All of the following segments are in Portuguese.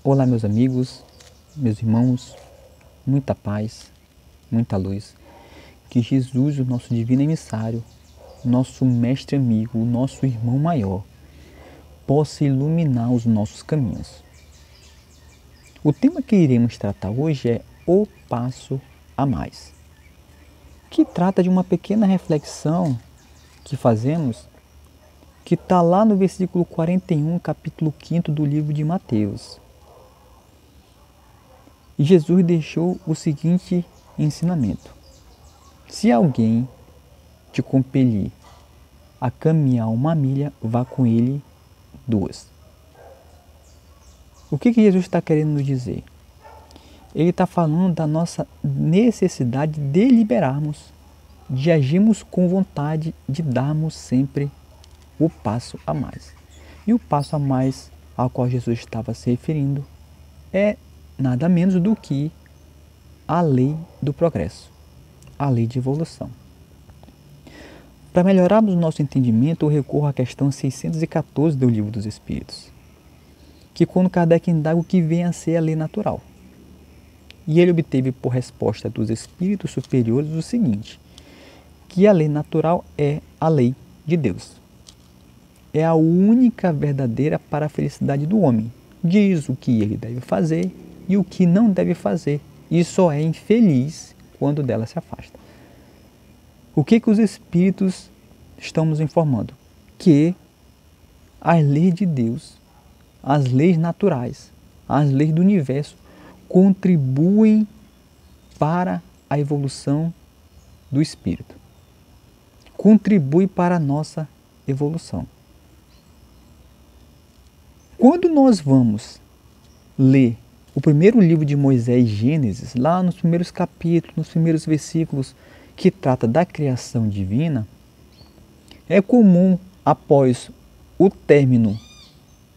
Olá, meus amigos, meus irmãos, muita paz, muita luz. Que Jesus, o nosso divino emissário, nosso mestre amigo, o nosso irmão maior, possa iluminar os nossos caminhos. O tema que iremos tratar hoje é o passo a mais, que trata de uma pequena reflexão que fazemos, que está lá no versículo 41, capítulo 5 do livro de Mateus. E Jesus deixou o seguinte ensinamento: se alguém te compelir a caminhar 1 milha, vá com ele 2. O que Jesus está querendo nos dizer? Ele está falando da nossa necessidade de deliberarmos, de agirmos com vontade, de darmos sempre o passo a mais. E o passo a mais ao qual Jesus estava se referindo é nada menos do que a lei do progresso, a lei de evolução. Para melhorarmos o nosso entendimento, eu recorro à questão 614 do Livro dos Espíritos, que quando Kardec indaga o que vem a ser a lei natural. E ele obteve por resposta dos espíritos superiores o seguinte, que a lei natural é a lei de Deus. É a única verdadeira para a felicidade do homem. Diz o que ele deve fazer e o que não deve fazer, e só é infeliz quando dela se afasta. O que os espíritos estão nos informando? Que as leis de Deus, as leis naturais, as leis do universo contribuem para a evolução do espírito. Contribui para a nossa evolução. Quando nós vamos ler o primeiro livro de Moisés, Gênesis, lá nos primeiros capítulos, nos primeiros versículos, que trata da criação divina, é comum, após o término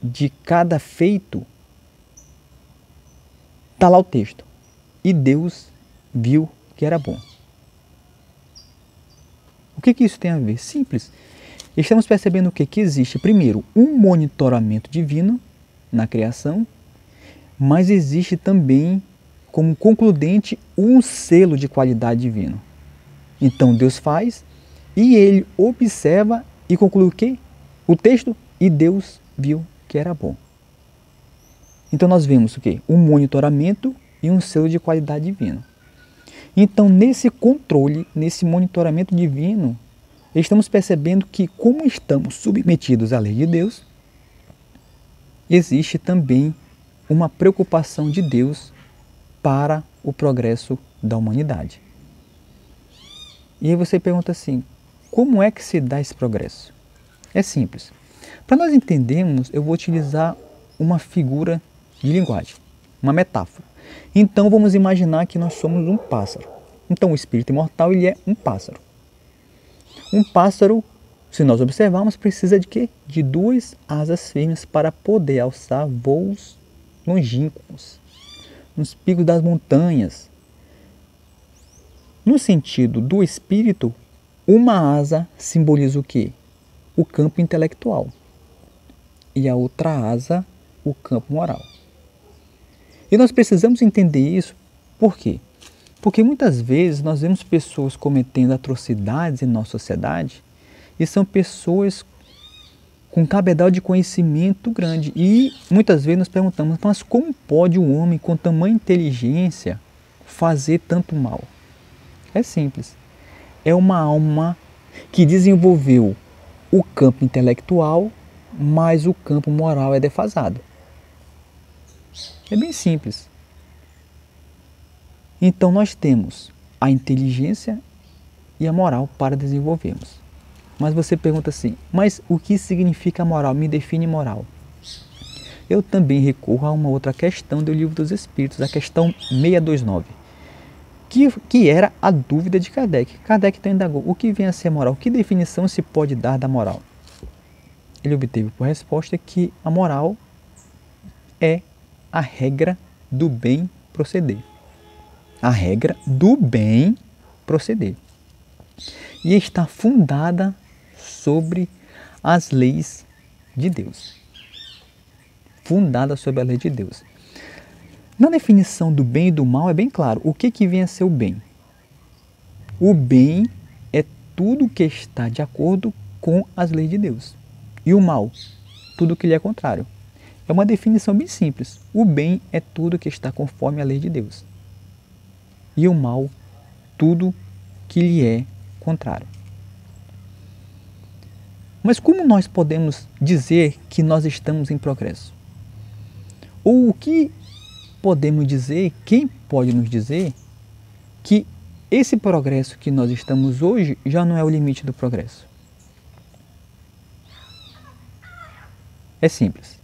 de cada feito, está lá o texto: e Deus viu que era bom. O que isso tem a ver? Simples. Estamos percebendo o quê? Que existe, primeiro, um monitoramento divino na criação, mas existe também, como concludente, um selo de qualidade divino. Então Deus faz e ele observa e conclui o quê? O texto: e Deus viu que era bom. Então nós vemos o quê? Um monitoramento e um selo de qualidade divino. Então nesse controle, nesse monitoramento divino, estamos percebendo que, como estamos submetidos à lei de Deus, existe também uma preocupação de Deus para o progresso da humanidade. E aí você pergunta assim, como é que se dá esse progresso? É simples. Para nós entendermos, eu vou utilizar uma figura de linguagem, uma metáfora. Então vamos imaginar que nós somos um pássaro. Então o espírito imortal, ele é um pássaro. Um pássaro, se nós observarmos, precisa de quê? De 2 asas firmes para poder alçar voos longínquos, nos picos das montanhas. No sentido do espírito, uma asa simboliza o quê? O campo intelectual. E a outra asa, o campo moral. E nós precisamos entender isso, por quê? Porque muitas vezes nós vemos pessoas cometendo atrocidades em nossa sociedade e são pessoas com cabedal de conhecimento grande. E muitas vezes nós perguntamos, mas como pode um homem com tamanha inteligência fazer tanto mal? É simples. É uma alma que desenvolveu o campo intelectual, mas o campo moral é defasado. É bem simples. Então nós temos a inteligência e a moral para desenvolvermos. Mas você pergunta assim, mas o que significa moral? Me define moral. Eu também recorro a uma outra questão do Livro dos Espíritos, a questão 629, que era a dúvida de Kardec. Kardec então indagou, o que vem a ser moral? Que definição se pode dar da moral? Ele obteve por resposta que a moral é a regra do bem proceder. A regra do bem proceder. E está fundada sobre as leis de Deus. Fundada sobre a lei de Deus. Na definição do bem e do mal é bem claro. O que vem a ser o bem? O bem é tudo que está de acordo com as leis de Deus. E o mal? Tudo que lhe é contrário. É uma definição bem simples. O bem é tudo que está conforme a lei de Deus. E o mal, tudo que lhe é contrário. Mas como nós podemos dizer que nós estamos em progresso? Ou o que podemos dizer, quem pode nos dizer que esse progresso que nós estamos hoje já não é o limite do progresso? É simples.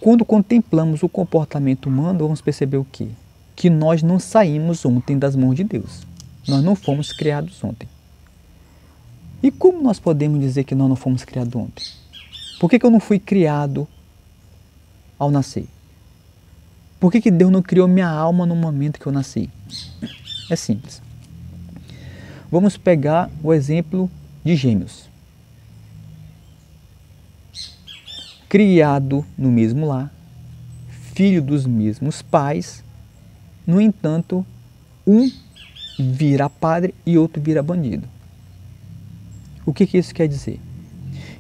Quando contemplamos o comportamento humano, vamos perceber o quê? Que nós não saímos ontem das mãos de Deus. Nós não fomos criados ontem. E como nós podemos dizer que nós não fomos criados ontem? Por que eu não fui criado ao nascer? Por que Deus não criou minha alma no momento que eu nasci? É simples. Vamos pegar o exemplo de gêmeos. Criado no mesmo lar, filho dos mesmos pais, no entanto, um vira padre e outro vira bandido. O que isso quer dizer?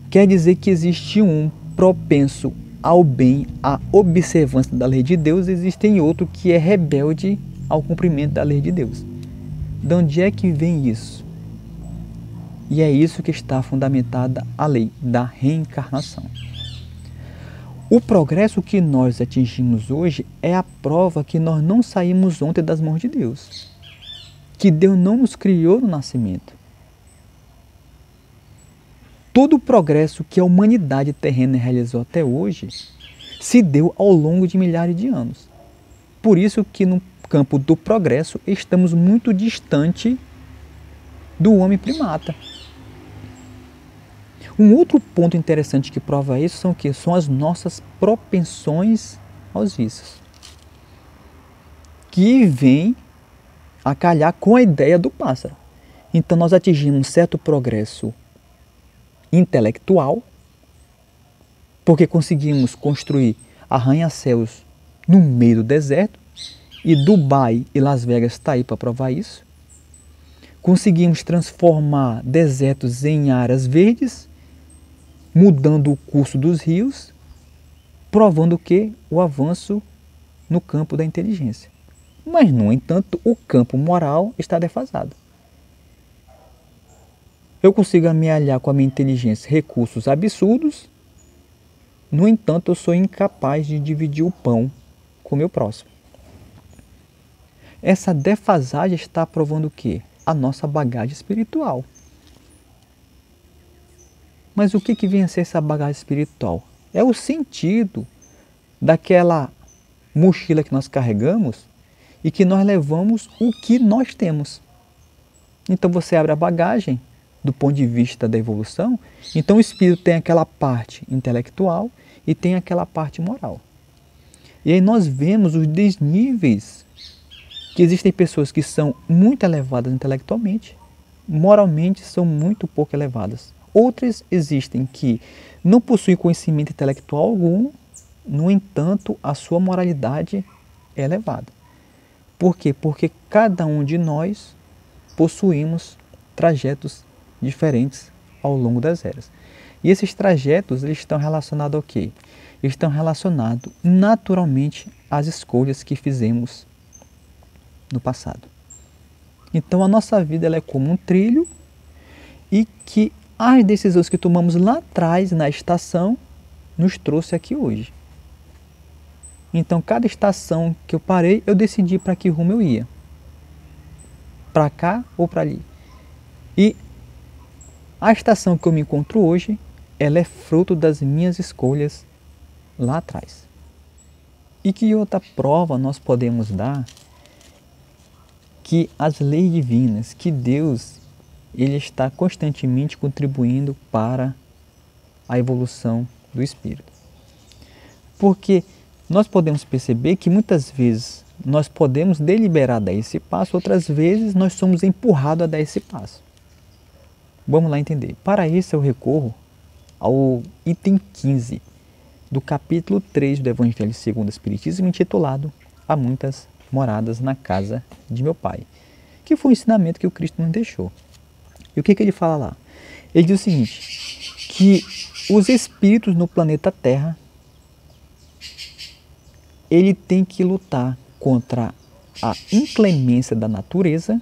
Quer dizer que existe um propenso ao bem, à observância da lei de Deus, existe outro que é rebelde ao cumprimento da lei de Deus. De onde é que vem isso? E é isso que está fundamentada a lei da reencarnação. O progresso que nós atingimos hoje é a prova que nós não saímos ontem das mãos de Deus. Que Deus não nos criou no nascimento. Todo o progresso que a humanidade terrena realizou até hoje se deu ao longo de milhares de anos. Por isso que no campo do progresso estamos muito distante do homem primata. Um outro ponto interessante que prova isso são o quê? São as nossas propensões aos vícios, que vem a calhar com a ideia do pássaro. Então nós atingimos certo progresso intelectual, porque conseguimos construir arranha-céus no meio do deserto, e Dubai e Las Vegas está aí para provar isso. Conseguimos transformar desertos em áreas verdes, mudando o curso dos rios, provando que o avanço no campo da inteligência. Mas, no entanto, o campo moral está defasado. Eu consigo amealhar com a minha inteligência recursos absurdos, no entanto, eu sou incapaz de dividir o pão com o meu próximo. Essa defasagem está provando o quê? A nossa bagagem espiritual. Mas o que vem a ser essa bagagem espiritual? É o sentido daquela mochila que nós carregamos e que nós levamos o que nós temos. Então você abre a bagagem do ponto de vista da evolução, então o espírito tem aquela parte intelectual e tem aquela parte moral. E aí nós vemos os desníveis, que existem pessoas que são muito elevadas intelectualmente, moralmente são muito pouco elevadas. Outras existem que não possuem conhecimento intelectual algum, no entanto, a sua moralidade é elevada. Por quê? Porque cada um de nós possuímos trajetos diferentes ao longo das eras. E esses trajetos eles estão relacionados ao quê? Estão relacionados naturalmente às escolhas que fizemos no passado. Então a nossa vida ela é como um trilho e que as decisões que tomamos lá atrás na estação nos trouxe aqui hoje. Então cada estação que eu parei eu decidi para que rumo eu ia. Para cá ou para ali. E a estação que eu me encontro hoje, ela é fruto das minhas escolhas lá atrás. E que outra prova nós podemos dar que as leis divinas, que Deus ele está constantemente contribuindo para a evolução do espírito. Porque nós podemos perceber que muitas vezes nós podemos deliberar dar esse passo, outras vezes nós somos empurrados a dar esse passo. Vamos lá entender. Para isso eu recorro ao item 15, do capítulo 3 do Evangelho segundo o Espiritismo, intitulado Há Muitas Moradas na Casa de Meu Pai, que foi o ensinamento que o Cristo nos deixou. E o que ele fala lá? Ele diz o seguinte, que os espíritos no planeta Terra, ele tem que lutar contra a inclemência da natureza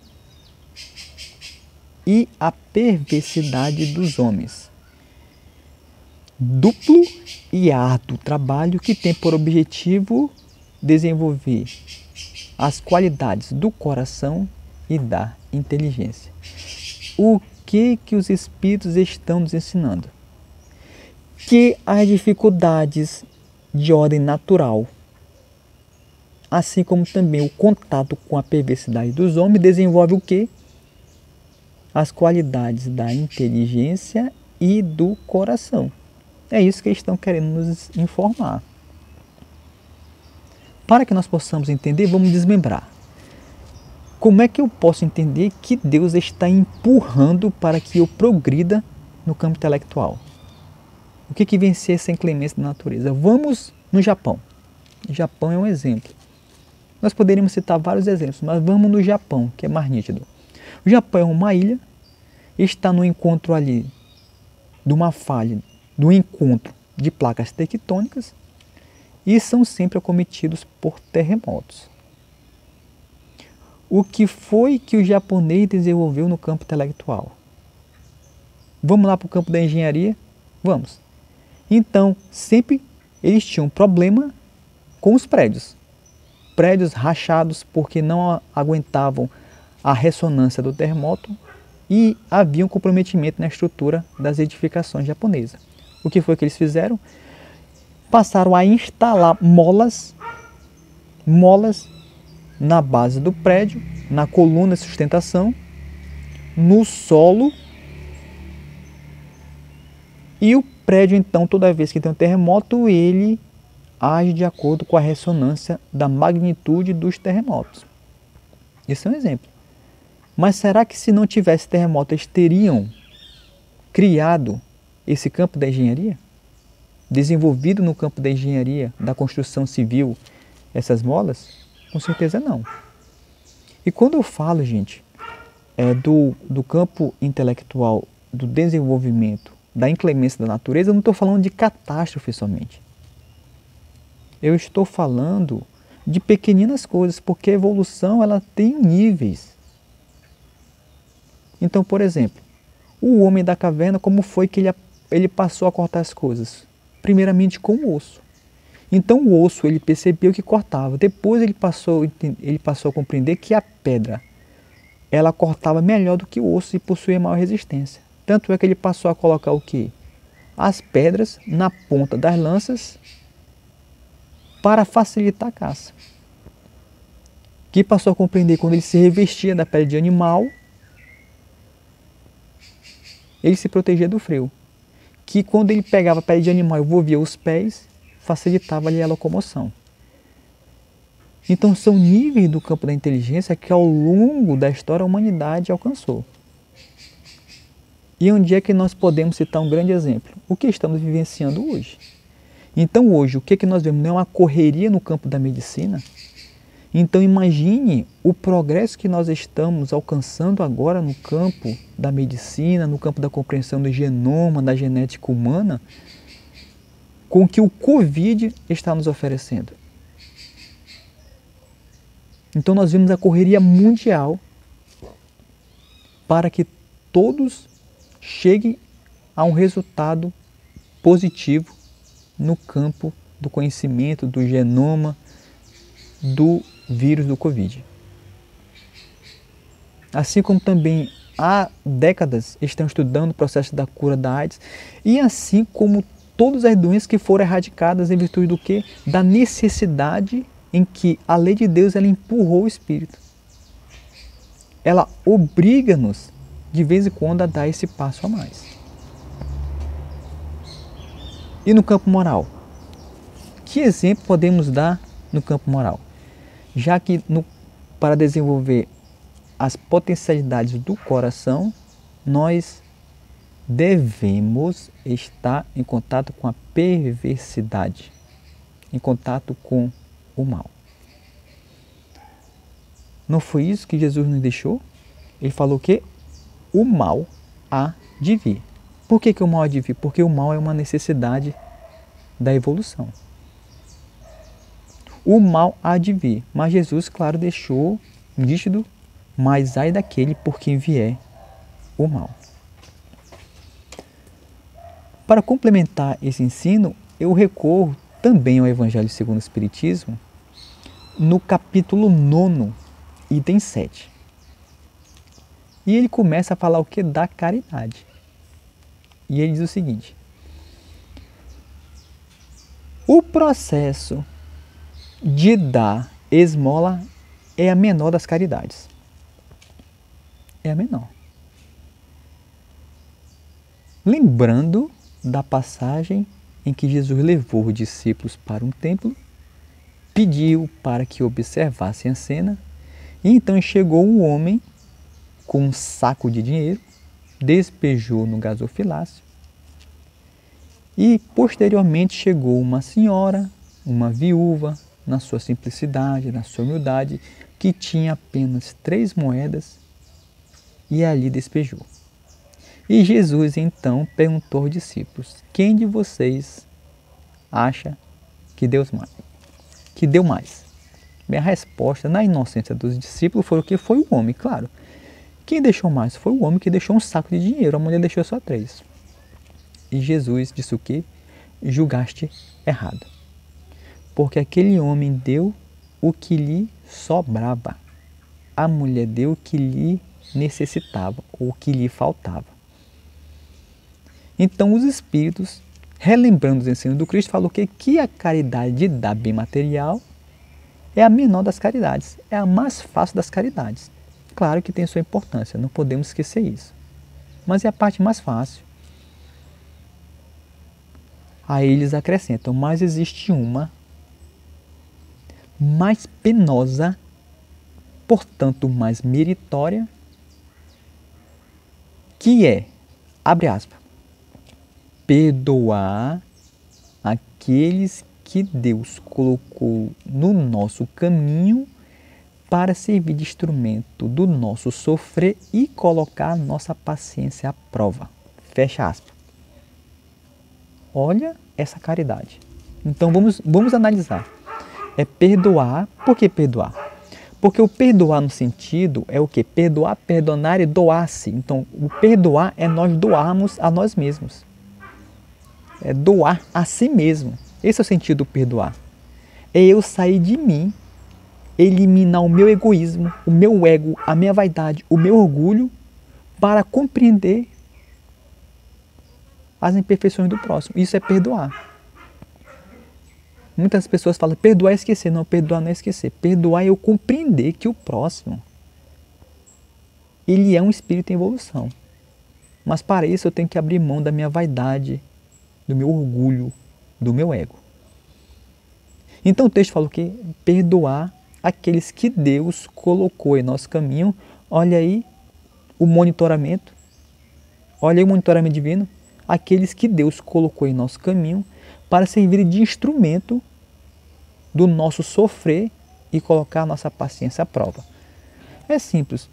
e a perversidade dos homens. Duplo e árduo trabalho que tem por objetivo desenvolver as qualidades do coração e da inteligência. O que os espíritos estão nos ensinando? Que as dificuldades de ordem natural, assim como também o contato com a perversidade dos homens, desenvolve o quê? As qualidades da inteligência e do coração. É isso que eles estão querendo nos informar. Para que nós possamos entender, vamos desmembrar. Como é que eu posso entender que Deus está empurrando para que eu progrida no campo intelectual? O que vem ser essa inclemência da natureza? Vamos no Japão. O Japão é um exemplo. Nós poderíamos citar vários exemplos, mas vamos no Japão, que é mais nítido. O Japão é uma ilha, está no encontro ali de uma falha, do encontro de placas tectônicas e são sempre acometidos por terremotos. O que foi que o japonês desenvolveu no campo intelectual? Vamos lá para o campo da engenharia? Vamos. Então, sempre eles tinham problema com os prédios. Prédios rachados porque não aguentavam a ressonância do terremoto e havia um comprometimento na estrutura das edificações japonesas. O que foi que eles fizeram? Passaram a instalar molas na base do prédio, na coluna de sustentação, no solo. E o prédio, então, toda vez que tem um terremoto, ele age de acordo com a ressonância da magnitude dos terremotos. Isso é um exemplo. Mas será que se não tivesse terremoto, eles teriam criado esse campo da engenharia? Desenvolvido no campo da engenharia, da construção civil, essas Com certeza não. E quando eu falo, gente, do campo intelectual, do desenvolvimento, da inclemência da natureza, eu não estou falando de catástrofe somente. Eu estou falando de pequeninas coisas, porque a evolução ela tem níveis. Então, por exemplo, o homem da caverna, como foi que ele passou a cortar as coisas? Primeiramente com o osso. Então o osso ele percebeu que cortava. Depois ele passou a compreender que a pedra ela cortava melhor do que o osso e possuía maior resistência. Tanto é que ele passou a colocar o quê? As pedras na ponta das lanças para facilitar a caça. Que passou a compreender quando ele se revestia da pele de animal, ele se protegia do frio. Que quando ele pegava a pele de animal e envolvia os pés, facilitava-lhe a locomoção. Então são níveis do campo da inteligência que ao longo da história a humanidade alcançou. E onde é que nós podemos citar um grande exemplo? O que estamos vivenciando hoje. Então hoje o que nós vemos? Não é uma correria no campo da medicina? Então imagine o progresso que nós estamos alcançando agora no campo da medicina, no campo da compreensão do genoma, da genética humana, com o que o Covid está nos oferecendo. Então nós vimos a correria mundial para que todos cheguem a um resultado positivo no campo do conhecimento, do genoma, do vírus do Covid. Assim como também há décadas estão estudando o processo da cura da AIDS e assim como todas as doenças que foram erradicadas em virtude do quê? Da necessidade em que a lei de Deus ela empurrou o espírito. Ela obriga-nos de vez em quando a dar esse passo a mais. E no campo moral? Que exemplo podemos dar no campo moral? Já que para desenvolver as potencialidades do coração, nós devemos estar em contato com a perversidade, em contato com o mal. Não foi isso que Jesus nos deixou? Ele falou que o mal há de vir. Por que o mal há de vir? Porque o mal é uma necessidade da evolução. O mal há de vir. Mas Jesus, claro, deixou nítido, mas ai daquele por quem vier o mal. Para complementar esse ensino, eu recorro também ao Evangelho segundo o Espiritismo, no capítulo 9, item 7. E ele começa a falar o que? Da caridade. E ele diz o seguinte: o processo de dar esmola é a menor das caridades. É a menor. Lembrando da passagem em que Jesus levou os discípulos para um templo, pediu para que observassem a cena, e então chegou um homem com um saco de dinheiro, despejou no gasofilácio, e posteriormente chegou uma senhora, uma viúva, na sua simplicidade, na sua humildade, que tinha apenas 3 moedas e ali despejou. E Jesus então perguntou aos discípulos: quem de vocês acha que deu mais? Bem, a resposta, na inocência dos discípulos, foi o que? Foi o homem, claro. Quem deixou mais? Foi o homem que deixou um saco de dinheiro, a mulher deixou só 3. E Jesus disse o quê? Julgaste errado. Porque aquele homem deu o que lhe sobrava. A mulher deu o que lhe necessitava, ou o que lhe faltava. Então os Espíritos, relembrando os ensinos do Cristo, falam que a caridade de dar bem material é a menor das caridades, é a mais fácil das caridades. Claro que tem sua importância, não podemos esquecer isso. Mas é a parte mais fácil. Aí eles acrescentam: mas existe uma mais penosa, portanto mais meritória, que é, abre aspas, perdoar aqueles que Deus colocou no nosso caminho para servir de instrumento do nosso sofrer e colocar nossa paciência à prova. Fecha aspas. Olha essa caridade. Então vamos analisar. É perdoar. Por que perdoar? Porque o perdoar no sentido é o que? Perdoar, perdonar e doar-se. Então o perdoar é nós doarmos a nós mesmos. É doar a si mesmo. Esse é o sentido do perdoar. É eu sair de mim, eliminar o meu egoísmo, o meu ego, a minha vaidade, o meu orgulho, para compreender as imperfeições do próximo. Isso é perdoar. Muitas pessoas falam, perdoar é esquecer. Não, perdoar não é esquecer. Perdoar é eu compreender que o próximo, ele é um espírito em evolução. Mas para isso eu tenho que abrir mão da minha vaidade, do meu orgulho, do meu ego. Então o texto fala o quê? Perdoar aqueles que Deus colocou em nosso caminho. Olha aí o monitoramento. Olha aí o monitoramento divino. Aqueles que Deus colocou em nosso caminho para servir de instrumento do nosso sofrer e colocar a nossa paciência à prova. É simples.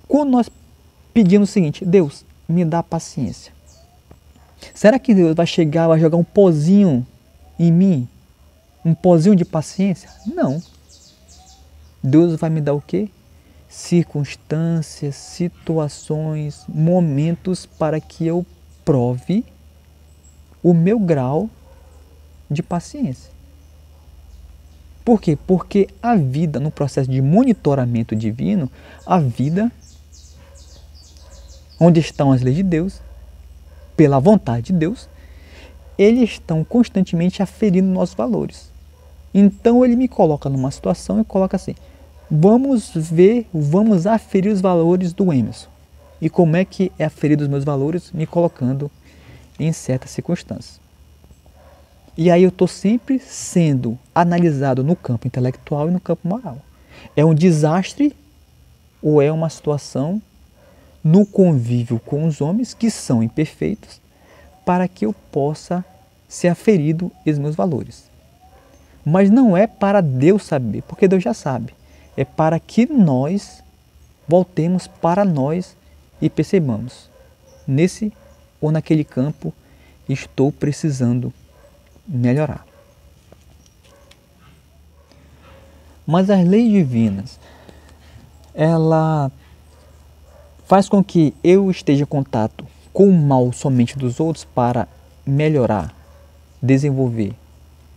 Quando nós pedimos o seguinte: Deus, me dá paciência. Será que Deus vai chegar, vai jogar um pozinho em mim? Um pozinho de paciência? Não. Deus vai me dar o quê? Circunstâncias, situações, momentos para que eu prove o meu grau de paciência. Por quê? Porque a vida, no processo de monitoramento divino, a vida, onde estão as leis de Deus, pela vontade de Deus, eles estão constantemente aferindo nossos valores. Então ele me coloca numa situação e coloca assim: vamos aferir os valores do Emerson. E como é que é aferido os meus valores? Me colocando em certas circunstâncias. E aí eu estou sempre sendo analisado no campo intelectual e no campo moral. É um desastre ou é uma situação no convívio com os homens que são imperfeitos, para que eu possa ser aferido os meus valores. Mas não é para Deus saber, porque Deus já sabe. É para que nós voltemos para nós e percebamos, nesse ou naquele campo, estou precisando melhorar. Mas as leis divinas, ela faz com que eu esteja em contato com o mal somente dos outros para melhorar, desenvolver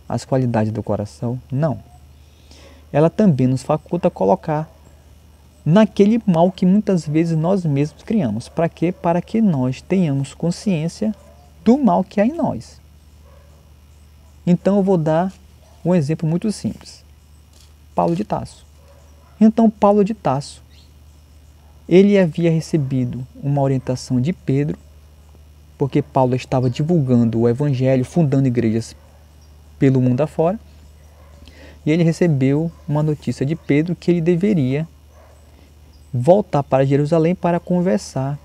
as qualidades do coração? Não. Ela também nos faculta colocar naquele mal que muitas vezes nós mesmos criamos. Para quê? Para que nós tenhamos consciência do mal que há em nós. Então eu vou dar um exemplo muito simples. Paulo de Tarso. Então Paulo de Tarso, ele havia recebido uma orientação de Pedro, porque Paulo estava divulgando o evangelho, fundando igrejas pelo mundo afora, e ele recebeu uma notícia de Pedro que ele deveria voltar para Jerusalém para conversar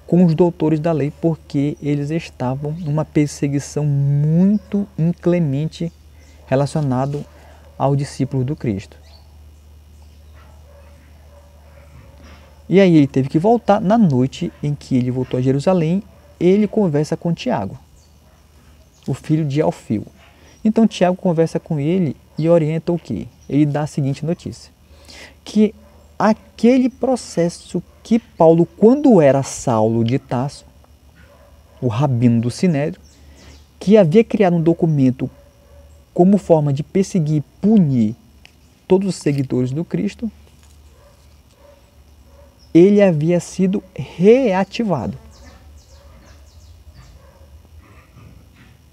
com os doutores da lei, porque eles estavam numa perseguição muito inclemente relacionado ao discípulo do Cristo. E aí ele teve que voltar. Na noite em que ele voltou a Jerusalém, ele conversa com Tiago, o filho de Alfeu. Então Tiago conversa com ele e orienta o quê? Ele dá a seguinte notícia, que aquele processo que Paulo, quando era Saulo de Tarso, o rabino do Sinédrio, que havia criado um documento como forma de perseguir e punir todos os seguidores do Cristo, ele havia sido reativado.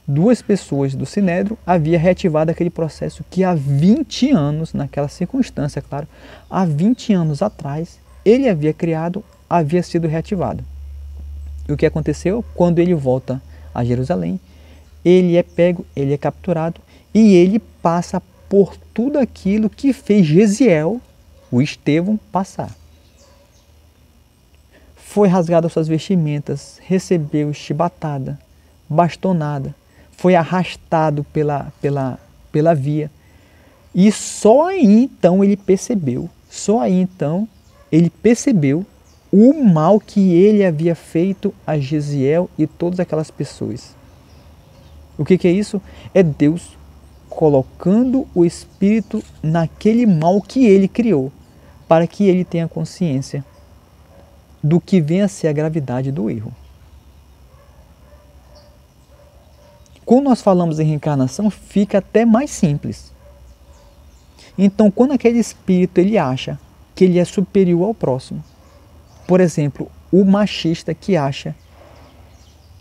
Duas pessoas do Sinédrio haviam reativado aquele processo que há 20 anos, naquela circunstância, claro, há 20 anos atrás, ele havia criado, havia sido reativado. E o que aconteceu? Quando ele volta a Jerusalém, ele é pego, ele é capturado e ele passa por tudo aquilo que fez Gesiel, o Estevão, passar. Foi rasgado as suas vestimentas, recebeu chibatada, bastonada, foi arrastado pela via. E só aí então ele percebeu, o mal que ele havia feito a Gesiel e todas aquelas pessoas. O que é isso? É Deus colocando o Espírito naquele mal que ele criou, para que ele tenha consciência do que vem a ser a gravidade do erro. Quando nós falamos em reencarnação, fica até mais simples. Então, quando aquele espírito ele acha que ele é superior ao próximo, por exemplo, o machista que acha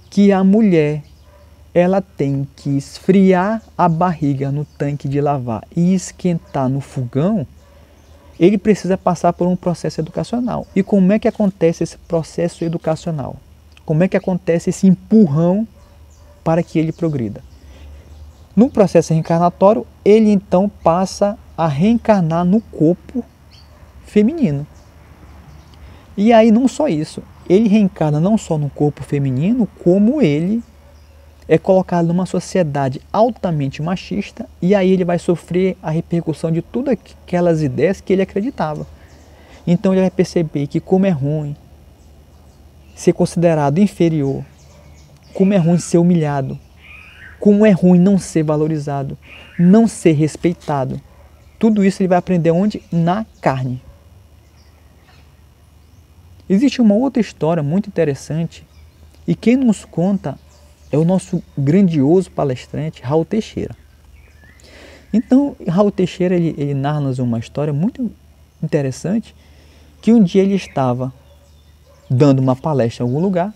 que a mulher ela tem que esfriar a barriga no tanque de lavar e esquentar no fogão, ele precisa passar por um processo educacional. E como é que acontece esse processo educacional? Como é que acontece esse empurrão para que ele progrida? No processo reencarnatório, ele então passa a reencarnar no corpo feminino. E aí não só isso, ele reencarna não só no corpo feminino, como ele é colocado numa sociedade altamente machista, e aí ele vai sofrer a repercussão de todas aquelas ideias que ele acreditava. Então ele vai perceber que como é ruim ser considerado inferior, como é ruim ser humilhado, como é ruim não ser valorizado, não ser respeitado. Tudo isso ele vai aprender onde? Na carne. Existe uma outra história muito interessante, e quem nos conta é o nosso grandioso palestrante Raul Teixeira. Então, Raul Teixeira ele narra-nos uma história muito interessante, que um dia ele estava dando uma palestra em algum lugar,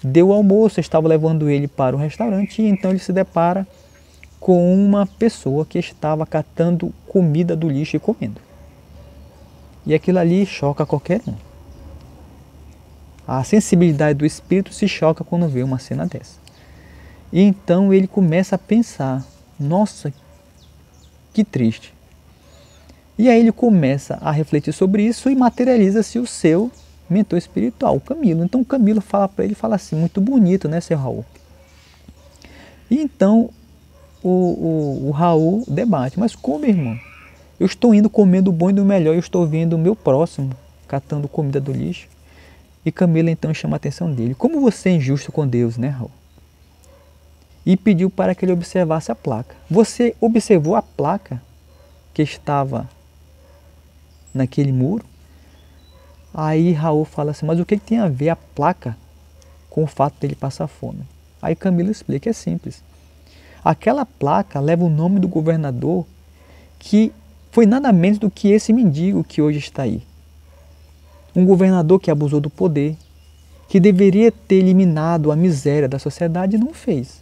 deu almoço, estava levando ele para o restaurante, e então ele se depara com uma pessoa que estava catando comida do lixo e comendo. E aquilo ali choca qualquer um. A sensibilidade do espírito se choca quando vê uma cena dessa. E então ele começa a pensar, nossa, que triste. E aí ele começa a refletir sobre isso e materializa-se o seu mentor espiritual, o Camilo. Então o Camilo fala para ele, fala assim, muito bonito, né, seu Raul? E então o Raul debate, mas como, irmão? Eu estou indo comendo o bom e do melhor, eu estou vendo o meu próximo catando comida do lixo. E Camilo então chama a atenção dele. Como você é injusto com Deus, né, Raul? E pediu para que ele observasse a placa. Você observou a placa que estava naquele muro? Aí Raul fala assim, mas o que tem a ver a placa com o fato dele passar fome? Aí Camilo explica, é simples. Aquela placa leva o nome do governador que foi nada menos do que esse mendigo que hoje está aí. Um governador que abusou do poder, que deveria ter eliminado a miséria da sociedade e não fez.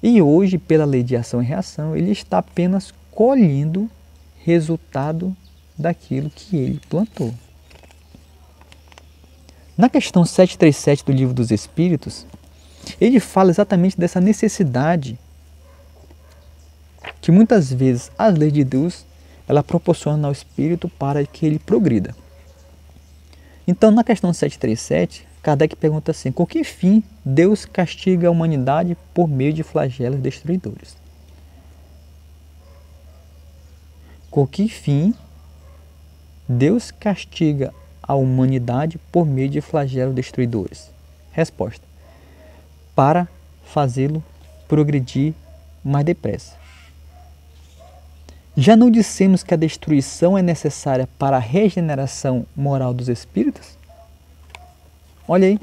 E hoje, pela lei de ação e reação, ele está apenas colhendo resultado daquilo que ele plantou. Na questão 737 do Livro dos Espíritos, ele fala exatamente dessa necessidade que muitas vezes as leis de Deus ela proporciona ao espírito para que ele progrida. Então, na questão 737, Kardec pergunta assim, com que fim Deus castiga a humanidade por meio de flagelos destruidores? Com que fim Deus castiga a humanidade por meio de flagelos destruidores? Resposta, para fazê-lo progredir mais depressa. Já não dissemos que a destruição é necessária para a regeneração moral dos espíritos? Olha aí.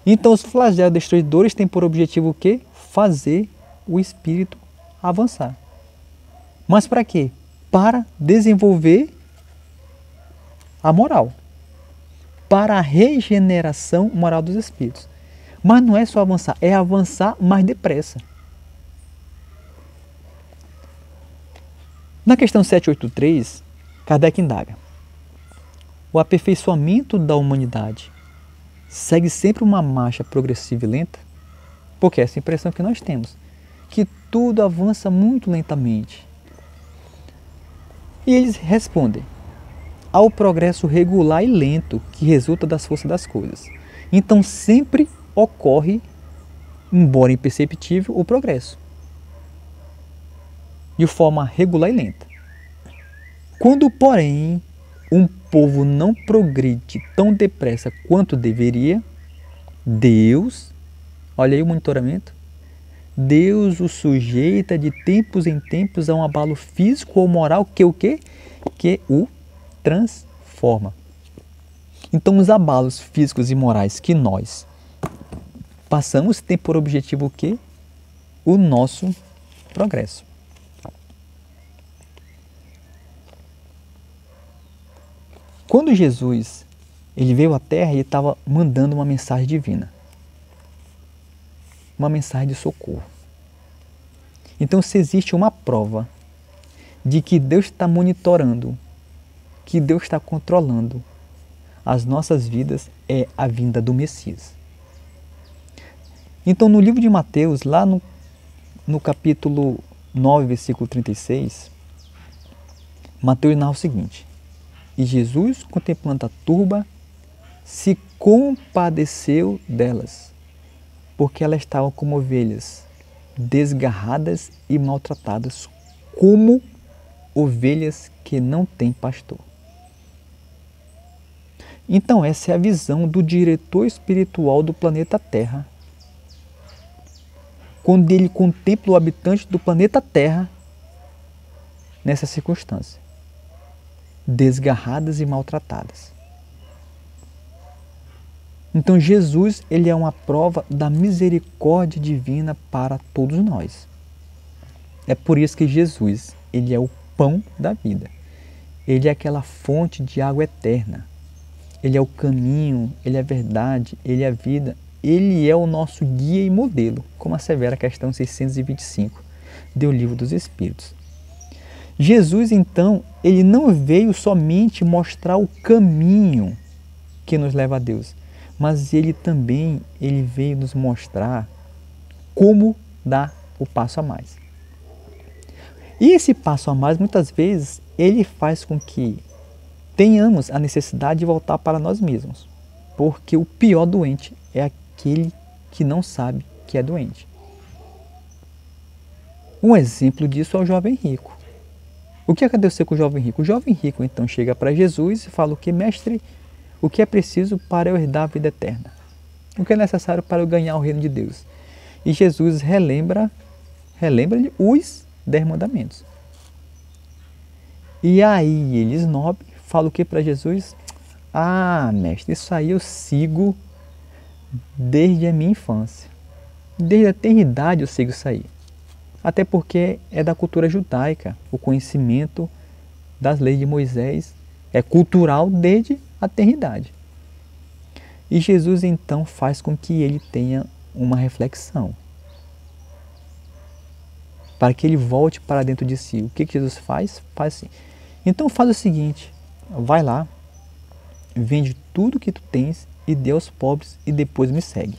Então os flagelos destruidores têm por objetivo o quê? Fazer o espírito avançar. Mas para quê? Para desenvolver a moral. Para a regeneração moral dos espíritos. Mas não é só avançar, é avançar mais depressa. Na questão 783, Kardec indaga. O aperfeiçoamento da humanidade segue sempre uma marcha progressiva e lenta? Porque essa é a impressão que nós temos, que tudo avança muito lentamente. E eles respondem, ao progresso regular e lento que resulta das forças das coisas. Então sempre ocorre, embora imperceptível, o progresso. De forma regular e lenta. Quando, porém, um povo não progride tão depressa quanto deveria, Deus, olha aí o monitoramento, Deus o sujeita de tempos em tempos a um abalo físico ou moral que o quê? Que o transforma. Então os abalos físicos e morais que nós passamos têm por objetivo o quê? O nosso progresso. Quando Jesus ele veio à Terra, ele estava mandando uma mensagem divina. Uma mensagem de socorro. Então, se existe uma prova de que Deus está monitorando, que Deus está controlando as nossas vidas, é a vinda do Messias. Então, no livro de Mateus, lá no capítulo 9, versículo 36, Mateus narra o seguinte: e Jesus, contemplando a turba, se compadeceu delas, porque elas estavam como ovelhas, desgarradas e maltratadas, como ovelhas que não têm pastor. Então essa é a visão do diretor espiritual do planeta Terra. Quando ele contempla o habitante do planeta Terra nessa circunstância. Desgarradas e maltratadas. Então Jesus, ele é uma prova da misericórdia divina para todos nós. É por isso que Jesus, ele é o pão da vida. Ele é aquela fonte de água eterna. Ele é o caminho, ele é a verdade, ele é a vida. Ele é o nosso guia e modelo, como assevera a questão 625 do Livro dos Espíritos. Jesus, então, ele não veio somente mostrar o caminho que nos leva a Deus, mas ele também veio nos mostrar como dar o passo a mais. E esse passo a mais, muitas vezes, ele faz com que tenhamos a necessidade de voltar para nós mesmos, porque o pior doente é aquele que não sabe que é doente. Um exemplo disso é o jovem rico. O que aconteceu com o jovem rico? O jovem rico então chega para Jesus e fala: o que, mestre, o que é preciso para eu herdar a vida eterna? O que é necessário para eu ganhar o reino de Deus? E Jesus relembra-lhe os 10 mandamentos. E aí ele esnobe, fala o que para Jesus? Ah, mestre, isso aí eu sigo desde a minha infância. Desde a eternidade eu sigo isso aí. Até porque é da cultura judaica. O conhecimento das leis de Moisés é cultural desde a eternidade. E Jesus então faz com que ele tenha uma reflexão. Para que ele volte para dentro de si. O que Jesus faz? Faz assim. Então faz o seguinte, vai lá, vende tudo que tu tens e dê aos pobres e depois me segue.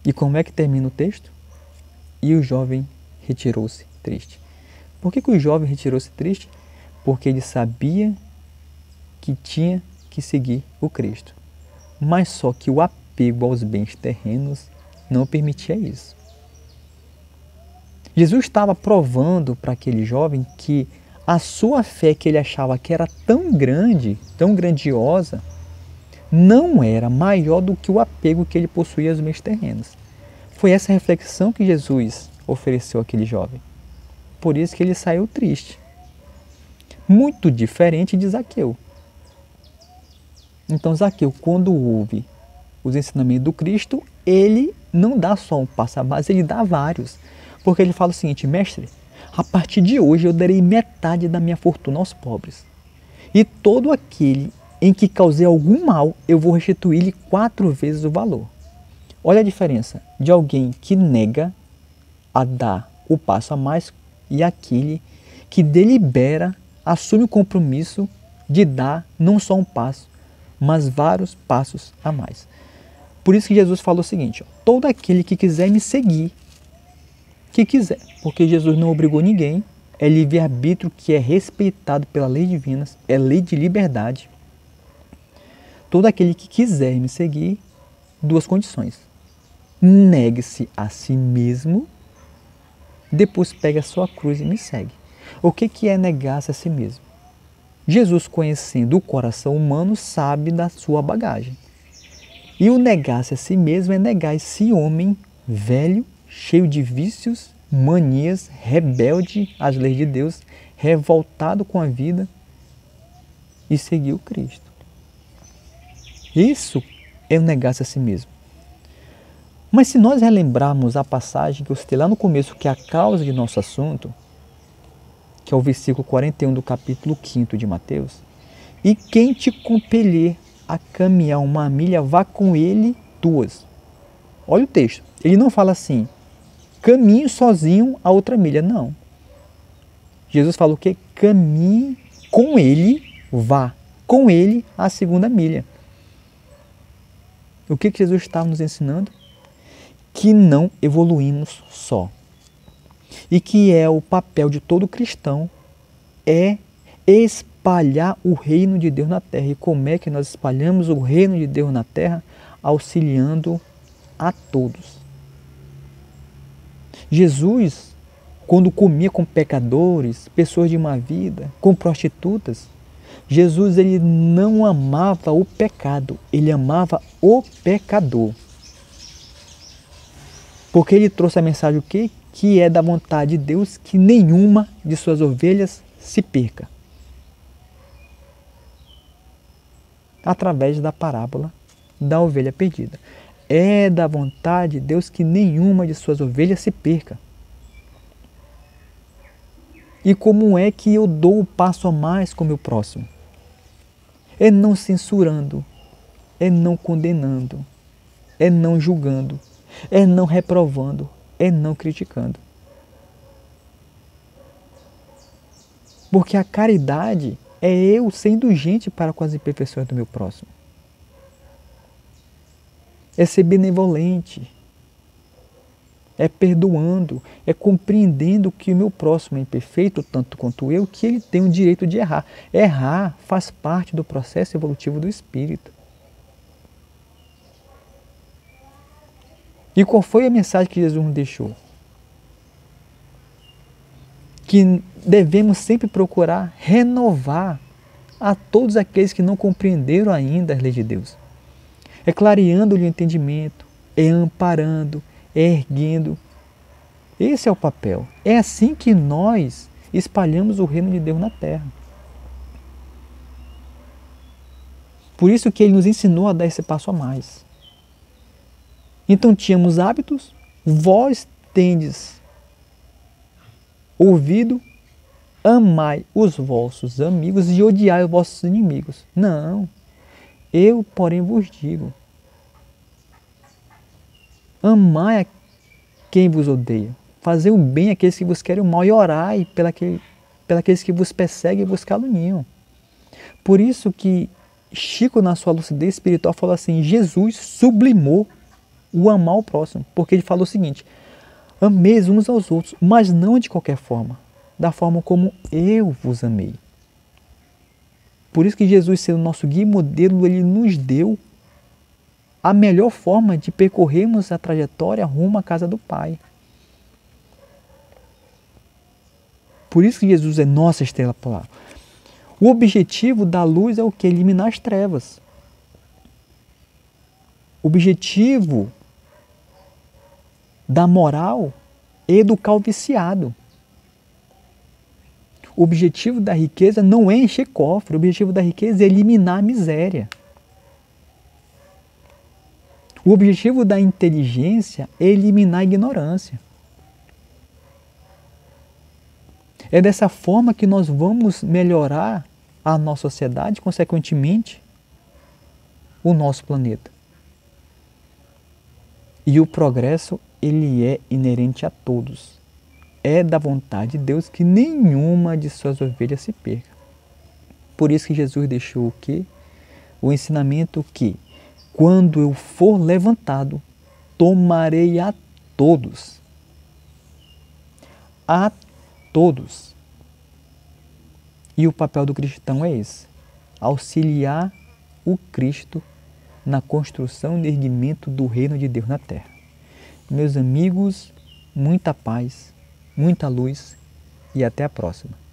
E como é que termina o texto? E o jovem retirou-se triste. Por que o jovem retirou-se triste? Porque ele sabia que tinha que seguir o Cristo. Mas só que o apego aos bens terrenos não permitia isso. Jesus estava provando para aquele jovem que a sua fé, que ele achava que era tão grande, tão grandiosa, não era maior do que o apego que ele possuía aos bens terrenos. Foi essa reflexão que Jesus ofereceu àquele jovem. Por isso que ele saiu triste. Muito diferente de Zaqueu. Então Zaqueu, quando ouve os ensinamentos do Cristo, ele não dá só um passo a mais, ele dá vários. Porque ele fala o seguinte: mestre, a partir de hoje eu darei metade da minha fortuna aos pobres. E todo aquele em que causei algum mal, eu vou restituir-lhe 4 vezes o valor. Olha a diferença de alguém que nega a dar o passo a mais e aquele que delibera, assume o compromisso de dar não só um passo, mas vários passos a mais. Por isso que Jesus falou o seguinte: ó, todo aquele que quiser me seguir, que quiser, porque Jesus não obrigou ninguém, é livre-arbítrio que é respeitado pela lei divina, é lei de liberdade. Todo aquele que quiser me seguir, 2 condições. Negue-se a si mesmo, depois pega a sua cruz e me segue. O que é negar-se a si mesmo? Jesus, conhecendo o coração humano, sabe da sua bagagem. E o negar-se a si mesmo é negar esse homem velho, cheio de vícios, manias, rebelde às leis de Deus, revoltado com a vida, e seguir o Cristo. Isso é o negar-se a si mesmo. Mas se nós relembrarmos a passagem que eu citei lá no começo, que é a causa de nosso assunto, que é o versículo 41 do capítulo 5 de Mateus, e quem te compelir a caminhar 1 milha, vá com ele 2. Olha o texto, ele não fala assim, caminhe sozinho a outra milha, não. Jesus falou que caminhe com ele, vá com ele a 2ª milha. O que Jesus estava nos ensinando? Que não evoluímos só. E que é o papel de todo cristão é espalhar o reino de Deus na terra. E como é que nós espalhamos o reino de Deus na terra? Auxiliando a todos. Jesus, quando comia com pecadores, pessoas de má vida, com prostitutas, Jesus ele não amava o pecado, ele amava o pecador. Porque ele trouxe a mensagem o quê? Que é da vontade de Deus que nenhuma de suas ovelhas se perca. Através da parábola da ovelha perdida. É da vontade de Deus que nenhuma de suas ovelhas se perca. E como é que eu dou o passo a mais com o meu próximo? É não censurando, é não condenando, é não julgando, é não reprovando, é não criticando. Porque a caridade é eu ser indulgente para com as imperfeições do meu próximo. É ser benevolente. é perdoando, é compreendendo que o meu próximo é imperfeito tanto quanto eu, que ele tem o direito de errar. Errar faz parte do processo evolutivo do espírito. E qual foi a mensagem que Jesus nos deixou? Que devemos sempre procurar renovar a todos aqueles que não compreenderam ainda as leis de Deus. É clareando-lhe o entendimento, é amparando, é erguendo. Esse é o papel. É assim que nós espalhamos o reino de Deus na terra. Por isso que ele nos ensinou a dar esse passo a mais. Então tínhamos hábitos, vós tendes ouvido, amai os vossos amigos e odiai os vossos inimigos. Não, eu porém vos digo, amai a quem vos odeia, fazei o bem àqueles que vos querem o mal e orai pelos que vos perseguem e vos caluniam. Por isso que Chico, na sua lucidez espiritual, falou assim, Jesus sublimou o amar o próximo, porque ele falou o seguinte, ameis uns aos outros, mas não de qualquer forma, da forma como eu vos amei. Por isso que Jesus, sendo nosso guia e modelo, ele nos deu a melhor forma de percorrermos a trajetória rumo à casa do Pai. Por isso que Jesus é nossa estrela polar. O objetivo da luz é o que? Eliminar as trevas. O objetivo da moral é educar o viciado. O objetivo da riqueza não é encher cofre, o objetivo da riqueza é eliminar a miséria. O objetivo da inteligência é eliminar a ignorância. É dessa forma que nós vamos melhorar a nossa sociedade, consequentemente, o nosso planeta. E o progresso, ele é inerente a todos. É da vontade de Deus que nenhuma de suas ovelhas se perca. Por isso que Jesus deixou o quê? O ensinamento que, quando eu for levantado, tomarei a todos. A todos. E o papel do cristão é esse: auxiliar o Cristo na construção e erguimento do reino de Deus na terra. Meus amigos, muita paz, muita luz e até a próxima.